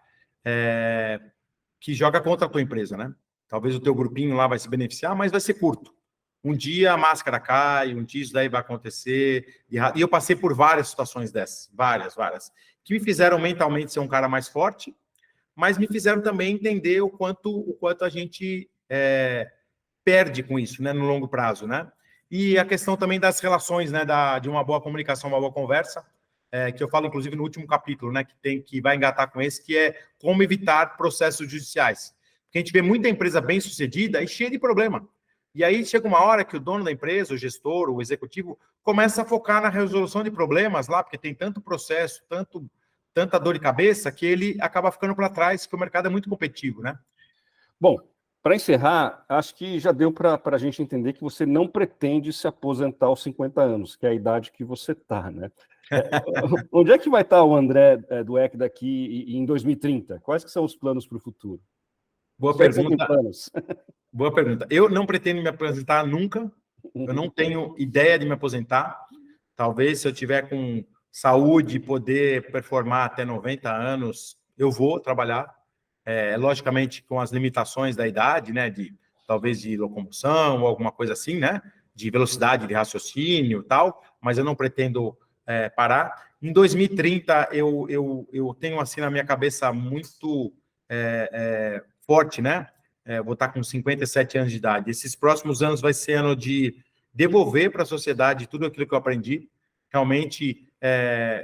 que joga contra a tua empresa, né? Talvez o teu grupinho lá vai se beneficiar, mas vai ser curto. Um dia a máscara cai, um dia isso daí vai acontecer. E eu passei por várias situações dessas, várias, que me fizeram mentalmente ser um cara mais forte, mas me fizeram também entender o quanto a gente perde com isso, né, no longo prazo, né? E a questão também das relações, né, de uma boa comunicação, uma boa conversa, que eu falo, inclusive, no último capítulo, né, que vai engatar com esse, que é como evitar processos judiciais. Porque a gente vê muita empresa bem-sucedida e cheia de problema. E aí chega uma hora que o dono da empresa, o gestor, o executivo, começa a focar na resolução de problemas lá, porque tem tanto processo, tanta dor de cabeça, que ele acaba ficando para trás, que o mercado é muito competitivo, né? Bom, para encerrar, acho que já deu para a gente entender que você não pretende se aposentar aos 50 anos, que é a idade que você está, né? Onde é que vai estar o André Dweck daqui em 2030? Quais que são os planos para o futuro? Boa pergunta. Boa pergunta. Eu não pretendo me aposentar nunca. Eu não tenho ideia de me aposentar. Talvez, se eu tiver com saúde e poder performar até 90 anos, eu vou trabalhar. Logicamente, com as limitações da idade, né? Talvez de locomoção ou alguma coisa assim, né? De velocidade de raciocínio e tal, mas eu não pretendo parar. Em 2030, eu tenho assim na minha cabeça muito forte, né? Vou estar com 57 anos de idade. Esses próximos anos vai ser ano de devolver para a sociedade tudo aquilo que eu aprendi, realmente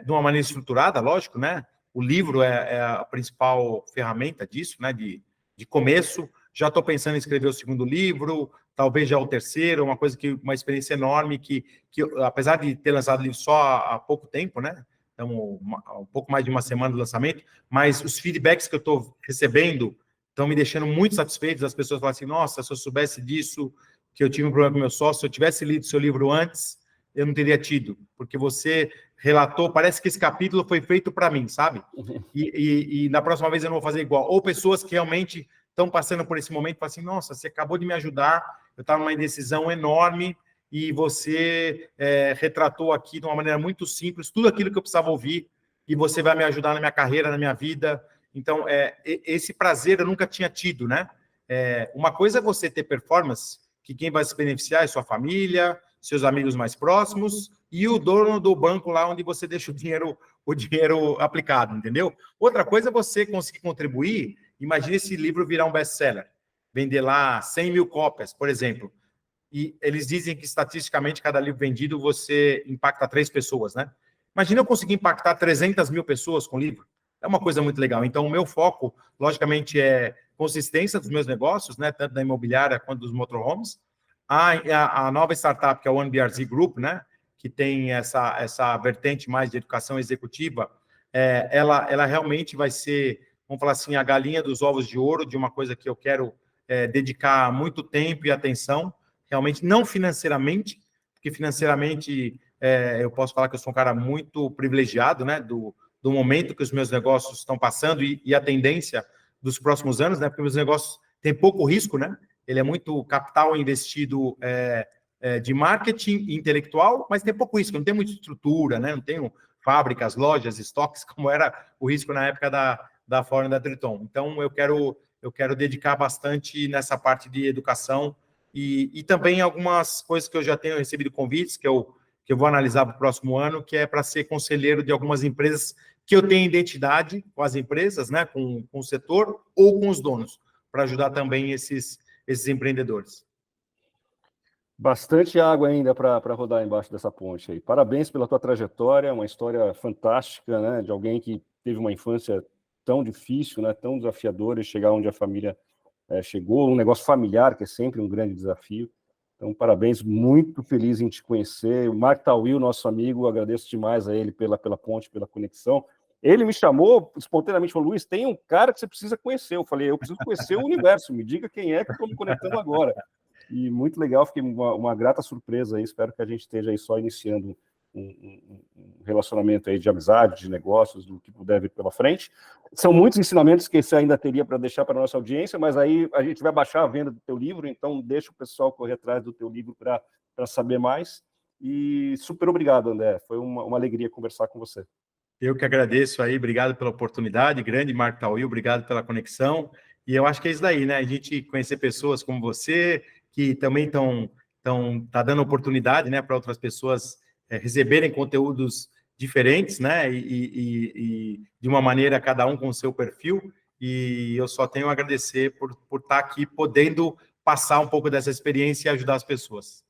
de uma maneira estruturada, lógico, né? O livro é a principal ferramenta disso, né? De começo. Já estou pensando em escrever o segundo livro, talvez já o terceiro, uma experiência enorme que apesar de ter lançado o livro só há pouco tempo, né? Então, um pouco mais de uma semana do lançamento, mas os feedbacks que eu estou recebendo estão me deixando muito satisfeitos. As pessoas falam assim, nossa, se eu soubesse disso, que eu tive um problema com meu sócio, se eu tivesse lido seu livro antes, eu não teria tido, porque você relatou, parece que esse capítulo foi feito para mim, sabe? E na próxima vez eu não vou fazer igual. Ou pessoas que realmente estão passando por esse momento, falam assim, nossa, você acabou de me ajudar, eu estava numa indecisão enorme, e você retratou aqui de uma maneira muito simples tudo aquilo que eu precisava ouvir, e você vai me ajudar na minha carreira, na minha vida. Então, esse prazer eu nunca tinha tido, né? Uma coisa é você ter performance, que quem vai se beneficiar é sua família, seus amigos mais próximos e o dono do banco lá onde você deixa o dinheiro aplicado, entendeu? Outra coisa é você conseguir contribuir. Imagine esse livro virar um best-seller, vender lá 100 mil cópias, por exemplo. E eles dizem que, estatisticamente, cada livro vendido, você impacta 3 pessoas, né? Imagina eu conseguir impactar 300 mil pessoas com o livro. É uma coisa muito legal. Então, o meu foco, logicamente, é consistência dos meus negócios, né? Tanto da imobiliária quanto dos motorhomes. A nova startup, que é o One BRZ Group, né? Que tem essa vertente mais de educação executiva, ela realmente vai ser, vamos falar assim, a galinha dos ovos de ouro, de uma coisa que eu quero dedicar muito tempo e atenção, realmente, não financeiramente, porque financeiramente eu posso falar que eu sou um cara muito privilegiado, né? Do momento que os meus negócios estão passando e a tendência dos próximos anos, né? Porque meus negócios têm pouco risco, né? Ele é muito capital investido de marketing intelectual, mas tem pouco risco, não tem muita estrutura, né? Não tenho fábricas, lojas, estoques, como era o risco na época da Ford e da Triton. Então, eu eu quero dedicar bastante nessa parte de educação e também algumas coisas que eu já tenho recebido convites, que eu vou analisar para o próximo ano, que é para ser conselheiro de algumas empresas que eu tenho identidade com as empresas, né, com o setor ou com os donos, para ajudar também esses empreendedores. Bastante água ainda para rodar embaixo dessa ponte aí. Parabéns pela tua trajetória, uma história fantástica, né, de alguém que teve uma infância tão difícil, né, tão desafiadora, e chegar onde a família chegou, um negócio familiar, que é sempre um grande desafio. Então, parabéns, muito feliz em te conhecer. O Mark Tawil, nosso amigo, agradeço demais a ele pela ponte, pela conexão. Ele me chamou espontaneamente, falou, Luiz, tem um cara que você precisa conhecer. Eu falei, eu preciso conhecer o universo, me diga quem é que eu estou me conectando agora. E muito legal, fiquei uma grata surpresa aí, espero que a gente esteja aí só iniciando um relacionamento aí de amizade, de negócios, do que puder vir pela frente. São muitos ensinamentos que você ainda teria para deixar para a nossa audiência, mas aí a gente vai baixar a venda do teu livro, então deixa o pessoal correr atrás do teu livro para saber mais. E super obrigado, André, foi uma alegria conversar com você. Eu que agradeço aí, obrigado pela oportunidade, grande Mark Tawil, obrigado pela conexão. E eu acho que é isso daí, né? A gente conhecer pessoas como você, que também tá dando oportunidade, né, para outras pessoas receberem conteúdos diferentes, né? E de uma maneira, cada um com o seu perfil. E eu só tenho a agradecer por estar aqui podendo passar um pouco dessa experiência e ajudar as pessoas.